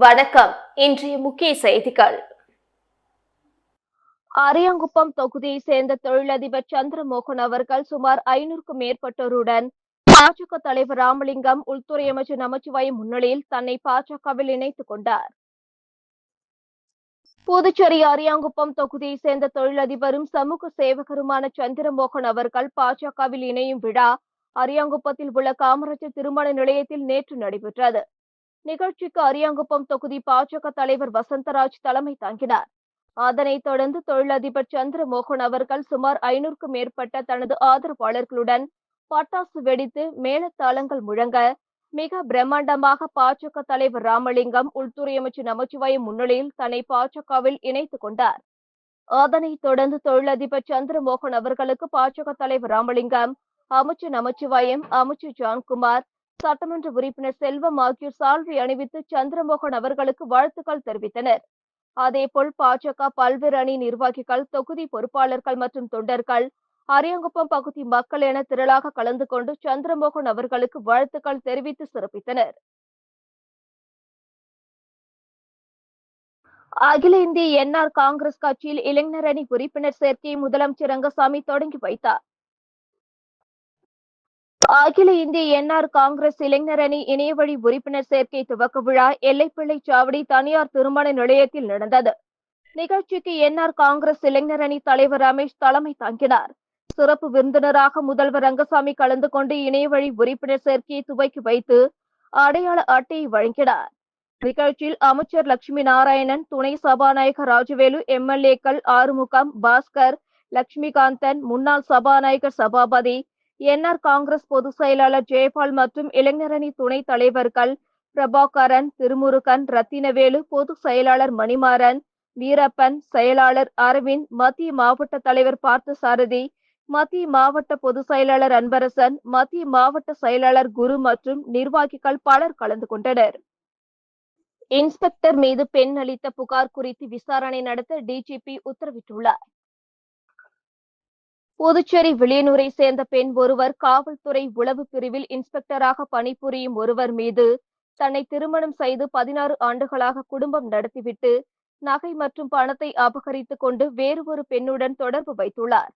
வணக்கம். இன்றைய முக்கிய செய்திகள். அரியாங்குப்பம் தொகுதியை சேர்ந்த தொழிலதிபர் சந்திரமோகன் அவர்கள் சுமார் 500க்கும் மேற்பட்டோருடன் பாஜக தலைவர் ராமலிங்கம், உள்துறை அமைச்சர் நமச்சிவாயம் முன்னிலையில் தன்னை பாஜகவில் இணைத்துக் கொண்டார். புதுச்சேரி அரியாங்குப்பம் தொகுதியை சேர்ந்த தொழிலதிபரும் சமூக சேவகருமான சந்திரமோகன் அவர்கள் பாஜகவில் இணையும் விழா அரியாங்குப்பத்தில் உள்ள காமராஜர் திருமண நிலையத்தில் நேற்று நடைபெற்றது. நிகழ்ச்சிக்கு அரியாங்குப்பம் தொகுதி பாஜக தலைவர் வசந்தராஜ் தலைமை தாங்கினார். அதனைத் தொடர்ந்து தொழிலதிபர் சந்திரமோகன் அவர்கள் சுமார் 500க்கும் மேற்பட்ட தனது ஆதரவாளர்களுடன் பட்டாசு வெடித்து மேளதாளங்கள் முழங்க மிக பிரம்மாண்டமாக பாஜக தலைவர் ராமலிங்கம், உள்துறை அமைச்சர் நமச்சிவாயம் முன்னிலையில் தன்னை பாஜகவில் இணைத்துக் கொண்டார். அதனைத் தொடர்ந்து தொழிலதிபர் சந்திரமோகன் அவர்களுக்கு பாஜக தலைவர் ராமலிங்கம், அமைச்சர் நமச்சிவாயம், அமைச்சர் ஜான்குமார், சட்டமன்ற உறுப்பினர் செல்வம் ஆகியோர் சால்வை அணிவித்து சந்திரமோகன் அவர்களுக்கு வாழ்த்துக்கள் தெரிவித்தனர். அதேபோல் பாஜக பல்வேறு அணி நிர்வாகிகள், தொகுதி பொறுப்பாளர்கள் மற்றும் தொண்டர்கள் அரியாங்குப்பம் பகுதி மக்கள் என திரளாக கலந்து கொண்டு சந்திரமோகன் அவர்களுக்கு வாழ்த்துக்கள் தெரிவித்து சிறப்பித்தனர். அகில இந்திய என்ஆர் காங்கிரஸ் கட்சியில் இளைஞர் அணி உறுப்பினர் சேர்க்கையை முதலமைச்சர் ரங்கசாமி தொடங்கி வைத்தார். அகில இந்திய என்ஆர் காங்கிரஸ் இளைஞர் அணி இணையவழி உறுப்பினர் சேர்க்கை துவக்க விழா எல்லைப்பிள்ளை சாவடி தனியார் திருமண நிலையத்தில் நடந்தது. நிகழ்ச்சிக்கு என்ஆர் காங்கிரஸ் இளைஞர் அணி தலைவர் ரமேஷ் தலைமை தாங்கினார். சிறப்பு விருந்தினராக முதல்வர் ரங்கசாமி கலந்து கொண்டு இணையவழி உறுப்பினர் சேர்க்கையை துவக்கி வைத்து அடையாள அட்டையை வழங்கினார். நிகழ்ச்சியில் அமைச்சர் லட்சுமி நாராயணன், துணை சபாநாயகர் ராஜவேலு, எம்எல்ஏக்கள் ஆறுமுகம், பாஸ்கர், லட்சுமிகாந்தன், முன்னாள் சபாநாயகர் சபாபதி, என்ஆர் காங்கிரஸ் பொதுச் செயலாளர் ஜெயபால் மற்றும் இளைஞரணி துணைத் தலைவர்கள் பிரபாகரன், திருமுருகன், ரத்தினவேலு, பொதுச் செயலாளர் மணிமாறன், வீரப்பன், செயலாளர் அரவிந்த், மத்திய மாவட்ட தலைவர் பார்த்தசாரதி, மத்திய மாவட்ட பொதுச் செயலாளர் அன்பரசன், மத்திய மாவட்ட செயலாளர் குரு மற்றும் நிர்வாகிகள் பலர் கலந்து கொண்டனர். இன்ஸ்பெக்டர் மீது பெண் அளித்த புகார் குறித்து விசாரணை நடத்த டிஜிபி உத்தரவிட்டுள்ளார். புதுச்சேரி வில்லியனூரை சேர்ந்த பெண் ஒருவர் காவல்துறை உளவு பிரிவில் இன்ஸ்பெக்டராக பணிபுரியும் ஒருவர் மீது தன்னை திருமணம் செய்து 16 ஆண்டுகளாக குடும்பம் நடத்திவிட்டு நகை மற்றும் பணத்தை அபகரித்துக் கொண்டு வேறு ஒரு பெண்ணுடன் தொடர்பு வைத்துள்ளார்.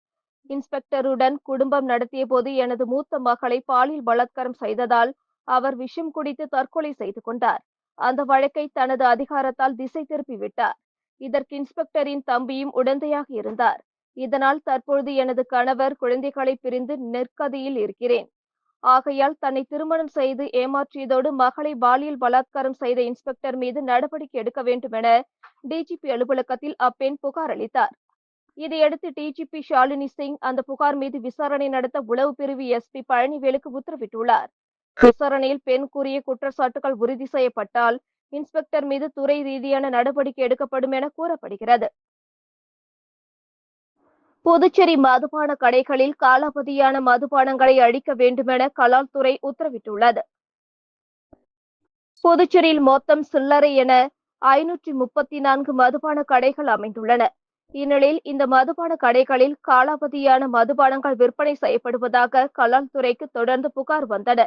இன்ஸ்பெக்டருடன் குடும்பம் நடத்திய போது எனது மூத்த மகளை பாலியல் பலாத்காரம் செய்ததால் அவர் விஷம் குடித்து தற்கொலை செய்து கொண்டார். அந்த வழக்கை தனது அதிகாரத்தால் திசை திருப்பி விட்டார். இதற்கு இன்ஸ்பெக்டரின் தம்பியும் உடந்தையாக இருந்தார். இதனால் தற்பொழுது எனது கணவர், குழந்தைகளை பிரிந்து நெற்கதியில் இருக்கிறேன். ஆகையால் தன்னை திருமணம் செய்து ஏமாற்றியதோடு மகளை பாலியல் பலாத்காரம் செய்த இன்ஸ்பெக்டர் மீது நடவடிக்கை எடுக்க வேண்டும் என டிஜிபி அலுவலகத்தில் அப்பெண் புகார் அளித்தார். இதையடுத்து டிஜிபி ஷாலினி சிங் அந்த புகார் மீது விசாரணை நடத்த உளவு பிரிவு எஸ்பி பழனிவேலுக்கு உத்தரவிட்டுள்ளார். விசாரணையில் பெண் கூறிய குற்றச்சாட்டுகள் உறுதி செய்யப்பட்டால் இன்ஸ்பெக்டர் மீது துறை ரீதியான நடவடிக்கை எடுக்கப்படும் என கூறப்படுகிறது. புதுச்சேரி மதுபான கடைகளில் காலாவதியான மதுபானங்களை அழிக்க வேண்டுமென கலால்துறை உத்தரவிட்டுள்ளது. புதுச்சேரியில் மொத்தம் சில்லறை என 534 மதுபான கடைகள் அமைந்துள்ளன. இந்நிலையில் இந்த மதுபான கடைகளில் காலாவதியான மதுபானங்கள் விற்பனை செய்யப்படுவதாக கலால்துறைக்கு தொடர்ந்து புகார் வந்தன.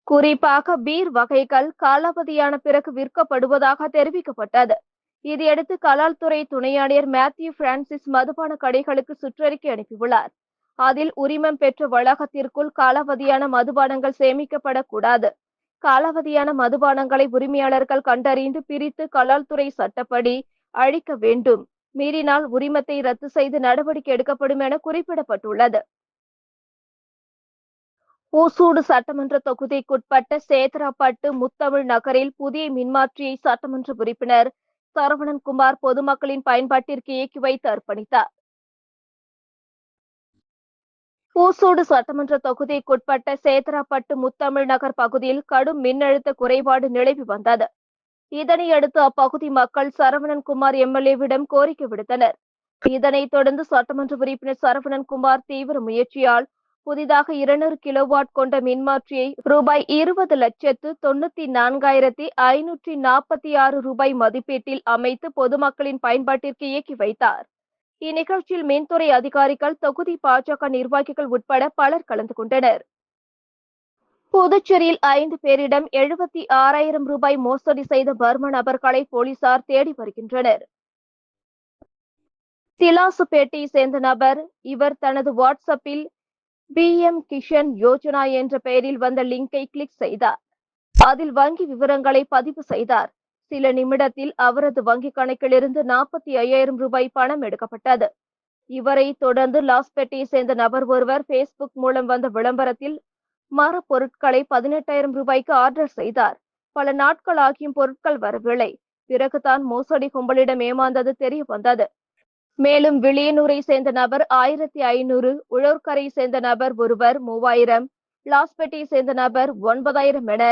குறிப்பாக பீர் வகைகள் காலாவதியான பிறகு விற்கப்படுவதாக தெரிவிக்கப்பட்டது. இதையடுத்து கலால்துறை துணை ஆணையர் மேத்யூ பிரான்சிஸ் மதுபான கடைகளுக்கு சுற்றறிக்கை அனுப்பியுள்ளார். அதில் உரிமம் பெற்ற வளாகத்திற்குள் காலாவதியான மதுபானங்கள் சேமிக்கப்படக்கூடாது. காலாவதியான மதுபானங்களை உரிமையாளர்கள் கண்டறிந்து பிரித்து கலால்துறை சட்டப்படி அழிக்க வேண்டும். மீறினால் உரிமத்தை ரத்து செய்து நடவடிக்கை எடுக்கப்படும் என குறிப்பிடப்பட்டுள்ளது. ஊசூடு சட்டமன்ற தொகுதிக்குட்பட்ட சேதராப்பட்டு முத்தமிழ் நகரில் புதிய மின்மாற்றியை சட்டமன்ற உறுப்பினர் சரவணன்குமார் பொதுமக்களின் பயன்பாட்டிற்கு இயக்கி வைத்து அர்ப்பணித்தார். ஊசூடு சட்டமன்ற தொகுதிக்குட்பட்ட சேதராப்பட்டு முத்தமிழ் நகர் பகுதியில் கடும் மின்னழுத்த குறைபாடு நிலவி வந்தது. இதனையடுத்து அப்பகுதி மக்கள் சரவணன்குமார் எம்எல்ஏவிடம் கோரிக்கை விடுத்தனர். இதனைத் தொடர்ந்து சட்டமன்ற உறுப்பினர் சரவணன்குமார் தீவிர முயற்சியால் புதிதாக 200 கிலோவாட் கொண்ட மின்மாற்றியை ரூபாய் 20,94,546 மதிப்பீட்டில் அமைத்து பொதுமக்களின் பயன்பாட்டிற்கு இயக்கி வைத்தார். இந்நிகழ்ச்சியில் மின்துறை அதிகாரிகள், தொகுதி பாஜக நிர்வாகிகள் உட்பட பலர் கலந்து கொண்டனர். புதுச்சேரியில் 5 பேரிடம் 76,000 ரூபாய் மோசடி செய்த மர்ம நபர்களை போலீசார் தேடி வருகின்றனர். திலாசுப்பேட்டையை சேர்ந்த நபர் இவர் தனது வாட்ஸ்அப்பில் PM கிஷன் யோஜனா என்ற பெயரில் வந்த லிங்கை கிளிக் செய்தார். அதில் வங்கி விவரங்களை பதிவு செய்தார். சில நிமிடத்தில் அவரது வங்கிக் கணக்கிலிருந்து 45,000 ரூபாய் பணம் எடுக்கப்பட்டது. இவரை தொடர்ந்து லாஸ்பேட்டையை சேர்ந்த நபர் ஒருவர் பேஸ்புக் மூலம் வந்த விளம்பரத்தில் மரப் பொருட்களை 18,000 ரூபாய்க்கு ஆர்டர் செய்தார். பல நாட்கள் ஆகியும் பொருட்கள் வரவில்லை. பிறகுதான் மோசடி கும்பலிடம் ஏமாந்தது தெரிய வந்தது. மேலும் வில்லியனூரை சேர்ந்த நபர் 1,500, உழவர்கரையை சேர்ந்த நபர் ஒருவர் 3,000, லாஸ்பேட்டையை சேர்ந்த நபர் 9,000 என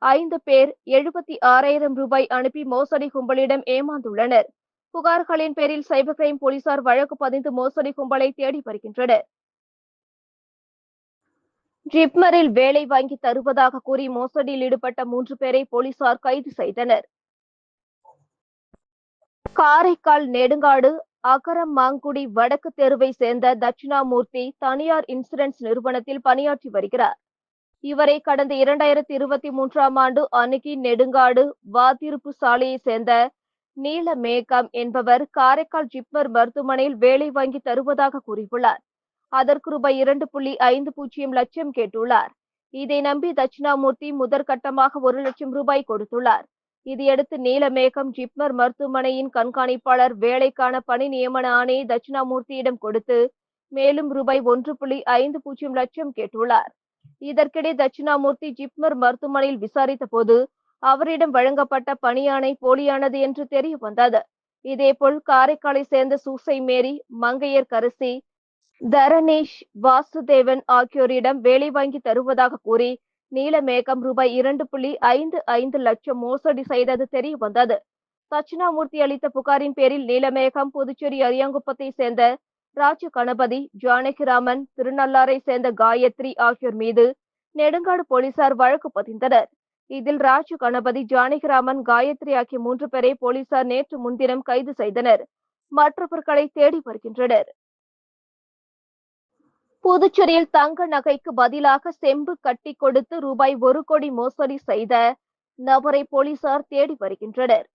5 பேர் 76,000 ரூபாய் அனுப்பி மோசடி கும்பலிடம் ஏமாந்துள்ளனர். புகார்களின் பேரில் சைபர் கிரைம் போலீசார் வழக்கு பதிந்து மோசடி கும்பலை தேடி வருகின்றனர். ஜிப்மரில் வேலை வாங்கி தருவதாக கூறி மோசடியில் ஈடுபட்ட 3 பேரை போலீசார் கைது செய்தனர். காரைக்கால் நெடுங்காடு அகரமாங்குடி வடக்கு தெருவை சேர்ந்த தட்சிணாமூர்த்தி தனியார் இன்சூரன்ஸ் நிறுவனத்தில் பணியாற்றி வருகிறார். இவரை கடந்த 2023ஆம் ஆண்டு அணுகி நெடுங்காடு வாத்திருப்பு சாலையை சேர்ந்த நீலமேகம் என்பவர் காரைக்கால் ஜிப்மர் மருத்துவமனையில் வேலை வாங்கி தருவதாக கூறியுள்ளார். அதற்கு ரூபாய் 2.50 லட்சம் கேட்டுள்ளார். இதை நம்பி தட்சிணாமூர்த்தி முதற்கட்டமாக 1 லட்சம் ரூபாய் கொடுத்துள்ளார். இதையடுத்து நீலமேகம் ஜிப்மர் மருத்துவமனையின் கண்காணிப்பாளர் வேலைக்கான பணி நியமன ஆணையை தட்சிணாமூர்த்தியிடம் கொடுத்து மேலும் ரூபாய் 1.50 லட்சம் கேட்டுள்ளார். இதற்கிடையே தட்சிணாமூர்த்தி ஜிப்மர் மருத்துவமனையில் விசாரித்த போது அவரிடம் வழங்கப்பட்ட பணியாணை போலியானது என்று தெரிய வந்தது. இதேபோல் காரைக்காலை சேர்ந்த சூசை மேரி, மங்கையர்கரசி, தரணேஷ், வாசுதேவன் ஆகியோரிடம் வேலை வாங்கி தருவதாக கூறி நீலமேகம் ரூபாய் 2.55 லட்சம் மோசடி செய்தது தெரிய வந்தது. தட்சிணாமூர்த்தி அளித்த புகாரின் பேரில் நீலமேகம் புதுச்சேரி அரியாங்குப்பத்தை சேர்ந்த ராஜ கணபதி, ஜானகிராமன், திருநள்ளாரை சேர்ந்த காயத்ரி ஆகியோர் மீது நெடுங்காடு போலீசார் வழக்கு பதிந்தனர். இதில் ராஜ கணபதி, ஜானகிராமன், காயத்ரி ஆகிய 3 பேரை போலீசார் நேற்று முன்தினம் கைது செய்தனர். மற்றவர்களை தேடி வருகின்றனர். புதுச்சேரியில் தங்க நகைக்கு பதிலாக செம்பு கட்டி கொடுத்து ரூபாய் 1 கோடி மோசடி செய்த நபரை போலீசார் தேடி வருகின்றனர்.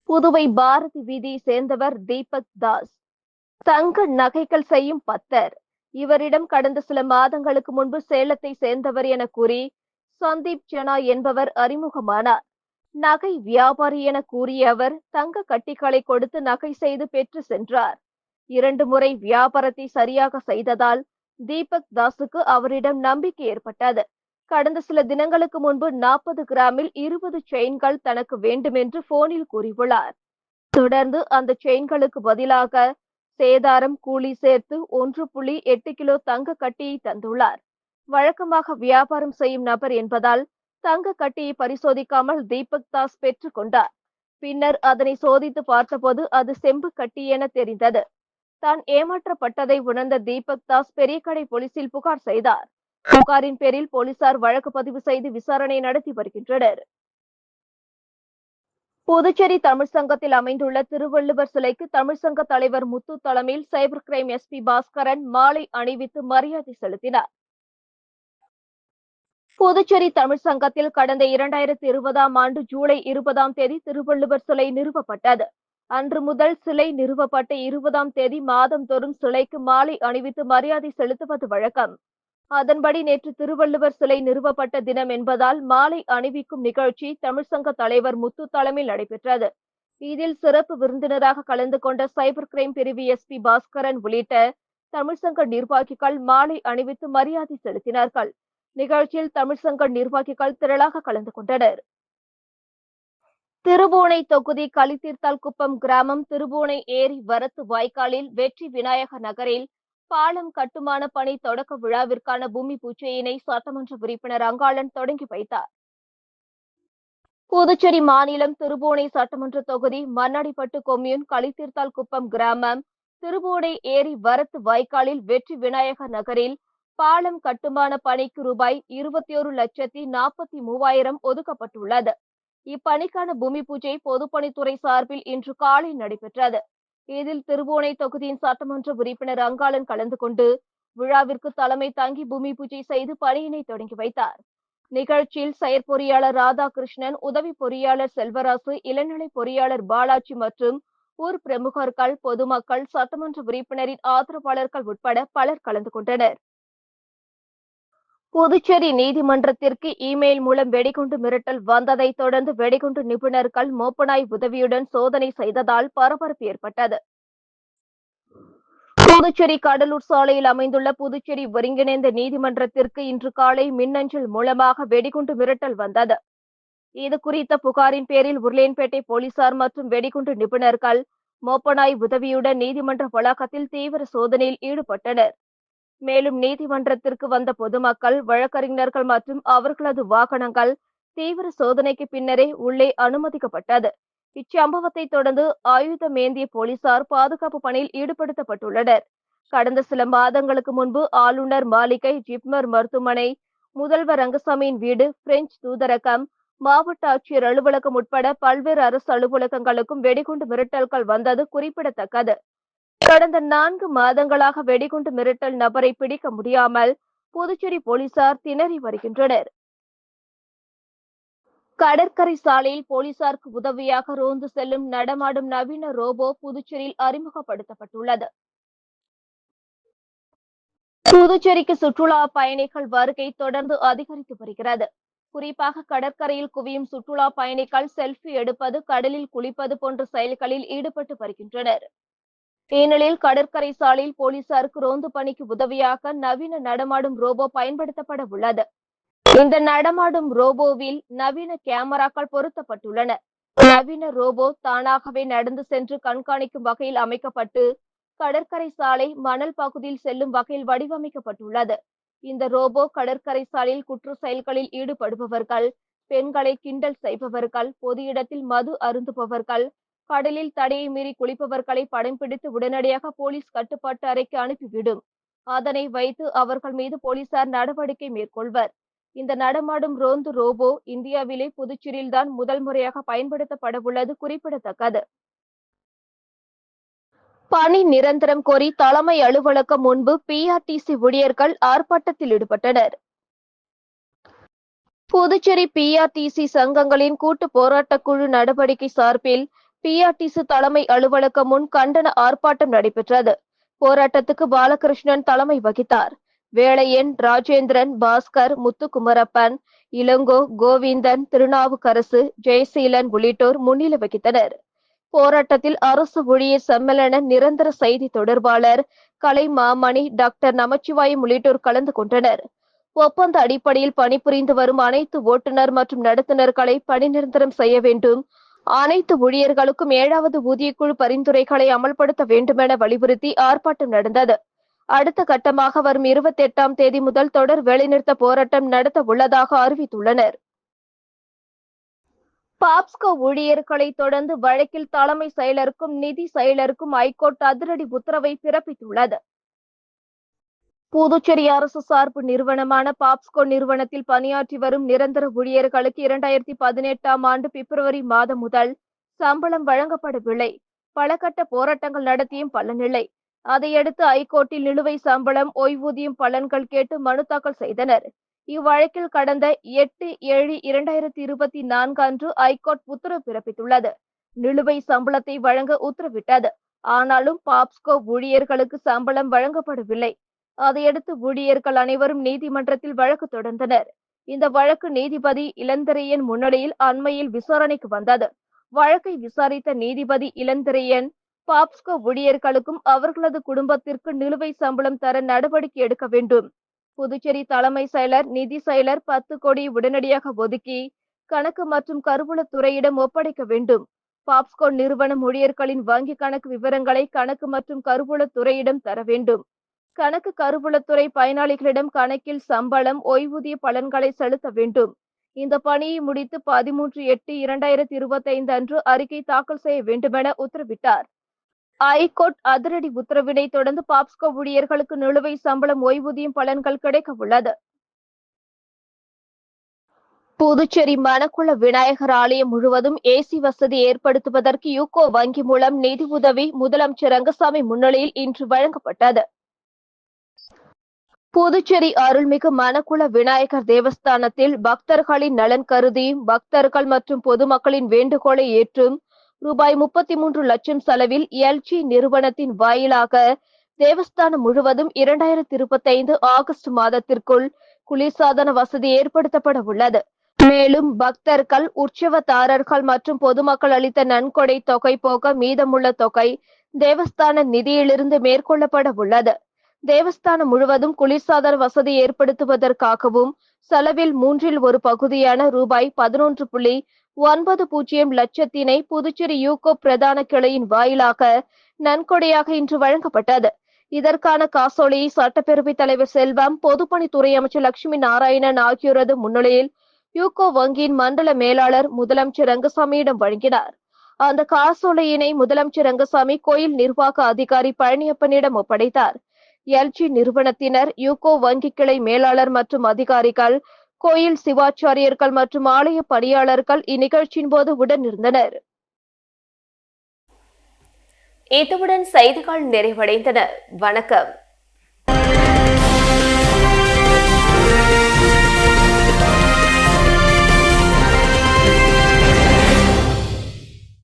புதுவை பாரதி வீதியை சேர்ந்தவர் தீபக் தாஸ். தங்க நகைகள் செய்யும் பத்தர். இவரிடம் கடந்த சில மாதங்களுக்கு முன்பு சேலத்தை சேர்ந்தவர் என கூறி சந்தீப் ஜனா என்பவர் அறிமுகமானார். நகை வியாபாரி என கூறிய அவர் தங்க கட்டிகளை கொடுத்து நகை செய்து பெற்று சென்றார். 2 முறை வியாபாரத்தை சரியாக செய்ததால் தீபக் தாஸுக்கு அவரிடம் நம்பிக்கை ஏற்பட்டது. கடந்த சில தினங்களுக்கு முன்பு 40 கிராமில் 20 செயின்கள் தனக்கு வேண்டுமென்று போனில் கூறியுள்ளார். தொடர்ந்து அந்த செயின்களுக்கு பதிலாக சேதாரம், கூலி சேர்த்து 1.8 கிலோ தங்க கட்டியை தந்துள்ளார். வழக்கமாக வியாபாரம் செய்யும் நபர் என்பதால் தங்க கட்டியை பரிசோதிக்காமல் தீபக் தாஸ் பெற்றுக் கொண்டார். பின்னர் அதனை சோதித்து பார்த்தபோது அது செம்பு கட்டி என தெரிந்தது. தான் ஏமாற்றப்பட்டதை உணர்ந்த தீபக் தாஸ் பெரியகடை போலீசில் புகார் செய்தார். புகாரின் பேரில் போலீசார் வழக்கு பதிவு செய்து விசாரணை நடத்தி வருகின்றனர். புதுச்சேரி தமிழ் சங்கத்தில் அமைந்துள்ள திருவள்ளுவர் சிலைக்கு தமிழ்சங்க தலைவர் முத்து தலைமையில் சைபர் கிரைம் SP பாஸ்கரன் மாலை அணிவித்து மரியாதை செலுத்தினார். புதுச்சேரி தமிழ் சங்கத்தில் கடந்த 2020ஆம் ஆண்டு ஜூலை 20ஆம் தேதி திருவள்ளுவர் சிலை நிறுவப்பட்டது. அன்று முதல் சிலை நிறுவப்பட்ட 20ஆம் தேதி மாதந்தோறும் சிலைக்கு மாலை அணிவித்து மரியாதை செலுத்துவது வழக்கம். அதன்படி நேற்று திருவள்ளுவர் சிலை நிறுவப்பட்ட தினம் என்பதால் மாலை அணிவிக்கும் நிகழ்ச்சி தமிழ்சங்க தலைவர் முத்து தலைமையில் நடைபெற்றது. இதில் சிறப்பு விருந்தினராக கலந்து கொண்ட சைபர் கிரைம் பிரிவு SP பாஸ்கரன் உள்ளிட்ட தமிழ்சங்க நிர்வாகிகள் மாலை அணிவித்து மரியாதை செலுத்தினார்கள். நிகழ்ச்சியில் தமிழ்சங்க நிர்வாகிகள் திரளாக கலந்து கொண்டனர். திருபுவனை தொகுதி களித்தீர்த்தால்குப்பம் கிராமம் திருபுவனை ஏரி வரத்து வாய்க்காலில் வெற்றி விநாயக நகரில் பாலம் கட்டுமான பணி தொடக்க விழாவிற்கான பூமி பூஜையினை சட்டமன்ற உறுப்பினர் அங்காளன் தொடங்கி வைத்தார். புதுச்சேரி மாநிலம் திருபுவனை சட்டமன்ற தொகுதி மண்ணாடிப்பட்டு கொம்யூன் களித்தீர்த்தால்குப்பம் கிராமம் திருபுவனை ஏரி வரத்து வாய்க்காலில் வெற்றி விநாயக நகரில் பாலம் கட்டுமான பணிக்கு ரூபாய் 21,43,000 ஒதுக்கப்பட்டுள்ளது. இப்பணிக்கான பூமி பூஜை பொதுப்பணித்துறை சார்பில் இன்று காலை நடைபெற்றது. இதில் திருபுவனை தொகுதியின் சட்டமன்ற உறுப்பினர் அங்காளன் கலந்து கொண்டு விழாவிற்கு தலைமை தாங்கி பூமி பூஜை செய்து பணியினை தொடங்கி வைத்தார். நிகழ்ச்சியில் செயற்பொறியாளர் ராதாகிருஷ்ணன், உதவி பொறியாளர் செல்வராசு, இளநிலை பொறியாளர் பாலாஜி மற்றும் ஊர் பிரமுகர்கள், பொதுமக்கள், சட்டமன்ற உறுப்பினரின் ஆதரவாளர்கள் உட்பட பலர் கலந்து கொண்டனர். புதுச்சேரி நீதிமன்றத்திற்கு இமெயில் மூலம் வெடிகுண்டு மிரட்டல் வந்ததை தொடர்ந்து வெடிகுண்டு நிபுணர்கள் மோப்பநாய் உதவியுடன் சோதனை செய்ததால் பரபரப்பு ஏற்பட்டது. புதுச்சேரி கடலூர் சாலையில் அமைந்துள்ள புதுச்சேரி ஒருங்கிணைந்த நீதிமன்றத்திற்கு இன்று காலை மின்னஞ்சல் மூலமாக வெடிகுண்டு மிரட்டல் வந்தது. இது குறித்த புகாரின் பேரில் உருளையன்பேட்டை போலீசார் மற்றும் வெடிகுண்டு நிபுணர்கள் மோப்பநாய் உதவியுடன் நீதிமன்ற வளாகத்தில் தீவிர சோதனையில் ஈடுபட்டனர். மேலும் நீதிமன்றத்திற்கு வந்த பொதுமக்கள், வழக்கறிஞர்கள் மற்றும் அவர்களது வாகனங்கள் தீவிர சோதனைக்கு பின்னரே உள்ளே அனுமதிக்கப்பட்டது. இச்சம்பவத்தை தொடர்ந்து ஆயுதமேந்திய போலீசார் பாதுகாப்பு பணியில் ஈடுபடுத்தப்பட்டுள்ளனர். கடந்த சில மாதங்களுக்கு முன்பு ஆளுநர் மாளிகை, ஜிப்மர் மருத்துவமனை, முதல்வர் ரங்கசாமியின் வீடு, பிரெஞ்சு தூதரகம், மாவட்ட ஆட்சியர் அலுவலகம் உட்பட பல்வேறு அரசு அலுவலகங்களுக்கும் வெடிகுண்டு மிரட்டல்கள் வந்தது குறிப்பிடத்தக்கது. கடந்த 4 மாதங்களாக வெடிகுண்டு மிரட்டல் நபரை பிடிக்க முடியாமல் புதுச்சேரி போலீசார் திணறி வருகின்றனர். கடற்கரை சாலையில் போலீசாருக்கு உதவியாக ரோந்து செல்லும் நடமாடும் நவீன ரோபோ புதுச்சேரியில் அறிமுகப்படுத்தப்பட்டுள்ளது. புதுச்சேரிக்கு சுற்றுலா பயணிகள் வருகை தொடர்ந்து அதிகரித்து வருகிறது. குறிப்பாக கடற்கரையில் குவியும் சுற்றுலா பயணிகள் செல்ஃபி எடுப்பது, கடலில் குளிப்பது போன்ற செயல்களில் ஈடுபட்டு வருகின்றனர். இந்நிலையில் கடற்கரை சாலையில் போலீசாருக்கு ரோந்து பணிக்கு உதவியாக நவீன நடமாடும் ரோபோ பயன்படுத்தப்பட உள்ளது. இந்த நடமாடும் ரோபோவில் நவீன கேமராக்கள் பொருத்தப்பட்டுள்ளன. நவீன ரோபோ தானாகவே நடந்து சென்று கண்காணிக்கும் வகையில் அமைக்கப்பட்டு கடற்கரை சாலை, மணல் பகுதியில் செல்லும் வகையில் வடிவமைக்கப்பட்டுள்ளது. இந்த ரோபோ கடற்கரை சாலையில் குற்ற செயல்களில் ஈடுபடுபவர்கள், பெண்களை கிண்டல் செய்பவர்கள், பொது இடத்தில் மது அருந்துபவர்கள், கடலில் தடையை மீறி குளிப்பவர்களை படம் பிடித்து உடனடியாக போலீஸ் கட்டுப்பாட்டு அறைக்கு அனுப்பிவிடும். அதனை வைத்து அவர்கள் மீது போலீசார் நடவடிக்கை மேற்கொள்வர். இந்த நடமாடும் ரோந்து ரோபோ இந்தியாவிலே புதுச்சேரியில்தான் முதல் முறையாக பயன்படுத்தப்பட உள்ளது குறிப்பிடத்தக்கது. பணி நிரந்தரம் கோரி தலைமை அலுவலகம் முன்பு பிஆர்டிசி ஊழியர்கள் ஆர்ப்பாட்டத்தில் ஈடுபட்டனர். புதுச்சேரி பிஆர்டிசி சங்கங்களின் கூட்டு போராட்டக்குழு நடவடிக்கை சார்பில் பிஆர்டிசி தலைமை அலுவலகம் முன் கண்டன ஆர்ப்பாட்டம் நடைபெற்றது. போராட்டத்துக்கு பாலகிருஷ்ணன் தலைமை வகித்தார். வேளையன், ராஜேந்திரன், பாஸ்கர், முத்துக்குமரப்பன், இளங்கோ, கோவிந்தன், திருநாவுக்கரசு, ஜெயசீலன் உள்ளிட்டோர் முன்னிலை வகித்தனர். போராட்டத்தில் அரசு ஊழியர் சம்மேளன நிரந்தர செய்தி தொடர்பாளர் கலைமாமணி, டாக்டர் நமச்சிவாயம் உள்ளிட்டோர் கலந்து கொண்டனர். ஒப்பந்த அடிப்படையில் பணிபுரிந்து வரும் அனைத்து ஓட்டுநர் மற்றும் நடத்துனர்களை பணி நிரந்தரம் செய்ய வேண்டும், அனைத்து ஊழியர்களுக்கும் 7வது ஊதியக்குழு பரிந்துரைகளை அமல்படுத்த வேண்டுமென வலியுறுத்தி ஆர்ப்பாட்டம் நடந்தது. அடுத்த கட்டமாக வரும் 28ஆம் தேதி முதல் தொடர் வேலைநிறுத்த போராட்டம் நடத்த உள்ளதாக அறிவித்துள்ளனர். பாப்ஸ்கோ ஊழியர்களை தொடர்ந்து வழக்கில் தலைமை செயலருக்கும் நிதி செயலருக்கும் ஐகோர்ட் அதிரடி உத்தரவை பிறப்பித்துள்ளது. புதுச்சேரி அரசு சார்பு நிறுவனமான பாப்ஸ்கோ நிறுவனத்தில் பணியாற்றி வரும் நிரந்தர ஊழியர்களுக்கு 2018ஆம் ஆண்டு பிப்ரவரி மாதம் முதல் சம்பளம் வழங்கப்படவில்லை. பல கட்ட போராட்டங்கள் நடத்தியும் பலனில்லை. அதையடுத்து ஐகோர்ட்டில் நிலுவை சம்பளம், ஓய்வூதியம், பலன்கள் கேட்டு மனு தாக்கல் செய்தனர். இவ்வழக்கில் கடந்த 8/7/2024 அன்று ஐகோர்ட் உத்தரவு பிறப்பித்துள்ளது. நிலுவை சம்பளத்தை வழங்க உத்தரவிட்டது. ஆனாலும் பாப்ஸ்கோ ஊழியர்களுக்கு சம்பளம் வழங்கப்படவில்லை. அதையடுத்து ஊழியர்கள் அனைவரும் நீதிமன்றத்தில் வழக்கு தொடர்ந்தனர். இந்த வழக்கு நீதிபதி இளந்திரையன் முன்னிலையில் அண்மையில் விசாரணைக்கு வந்தது. வழக்கை விசாரித்த நீதிபதி இளந்திரையன், பாப்ஸ்கோ ஊழியர்களுக்கும் அவர்களது குடும்பத்திற்கு நிலுவை சம்பளம் தர நடவடிக்கை எடுக்க வேண்டும். புதுச்சேரி தலைமை செயலர், நிதி செயலர் 10 கோடி உடனடியாக ஒதுக்கி கணக்கு மற்றும் கருவூலத்துறையிடம் ஒப்படைக்க வேண்டும். பாப்ஸ்கோ நிறுவனம் ஊழியர்களின் வங்கி கணக்கு விவரங்களை கணக்கு மற்றும் கருவூலத்துறையிடம் தர வேண்டும். கணக்கு கருவூலத்துறை பயனாளிகளிடம் கணக்கில் சம்பளம், ஓய்வூதிய பலன்களை செலுத்த வேண்டும். இந்த பணியை முடித்து 13/8/2025 அன்று அறிக்கை தாக்கல் செய்ய வேண்டுமென உத்தரவிட்டார். ஐகோர்ட் அதிரடி உத்தரவினை தொடர்ந்து பாப்ஸ்கோ ஊழியர்களுக்கு நிலுவை சம்பளம், ஓய்வூதியம், பலன்கள் கிடைக்க உள்ளது. புதுச்சேரி மணக்குள விநாயகர் ஆலயம் முழுவதும் ஏசி வசதி ஏற்படுத்துவதற்கு யூகோ வங்கி மூலம் நிதி உதவி முதலமைச்சர் ரங்கசாமி முன்னிலையில் இன்று வழங்கப்பட்டது. புதுச்சேரி அருள்மிகு மணக்குள விநாயகர் தேவஸ்தானத்தில் பக்தர்களின் நலன் கருதி பக்தர்கள் மற்றும் பொதுமக்களின் வேண்டுகோளை ஏற்றும் ரூபாய் 33 லட்சம் செலவில் எல்ஜி நிறுவனத்தின் வாயிலாக தேவஸ்தானம் முழுவதும் 2025 ஆகஸ்ட் மாதத்திற்குள் குளிர்சாதன வசதி ஏற்படுத்தப்பட உள்ளது. மேலும் பக்தர்கள், உற்சவதாரர்கள் மற்றும் பொதுமக்கள் அளித்த நன்கொடை தொகை போக மீதமுள்ள தொகை தேவஸ்தான நிதியிலிருந்து மேற்கொள்ளப்பட உள்ளது. தேவஸ்தானம் முழுவதும் குளிர்சாதன வசதி ஏற்படுத்துவதற்காகவும் செலவில் 1/3 பகுதியான ரூபாய் 11.90 லட்சத்தினை புதுச்சேரி யூகோ பிரதான கிளையின் வாயிலாக நன்கொடையாக இன்று வழங்கப்பட்டது. இதற்கான காசோலையை சட்டப்பேரவைத் தலைவர் செல்வம், பொதுப்பணித்துறை அமைச்சர் லட்சுமி நாராயணன் ஆகியோரது முன்னிலையில் யூகோ வங்கியின் மண்டல மேலாளர் முதலமைச்சர் ரங்கசாமியிடம் வழங்கினார். அந்த காசோலையினை முதலமைச்சர் ரங்கசாமி கோயில் நிர்வாக அதிகாரி பழனியப்பனிடம் ஒப்படைத்தார். எல்ஜி நிறுவனத்தினர், யூகோ வங்கி கிளை மேலாளர் மற்றும் அதிகாரிகள், கோயில் சிவாச்சாரியர்கள் மற்றும் ஆலய பணியாளர்கள் இந்நிகழ்ச்சியின் போது உடனிருந்தனர். இதுடன் செய்திகள் நிறைவடைந்தன. வணக்கம்.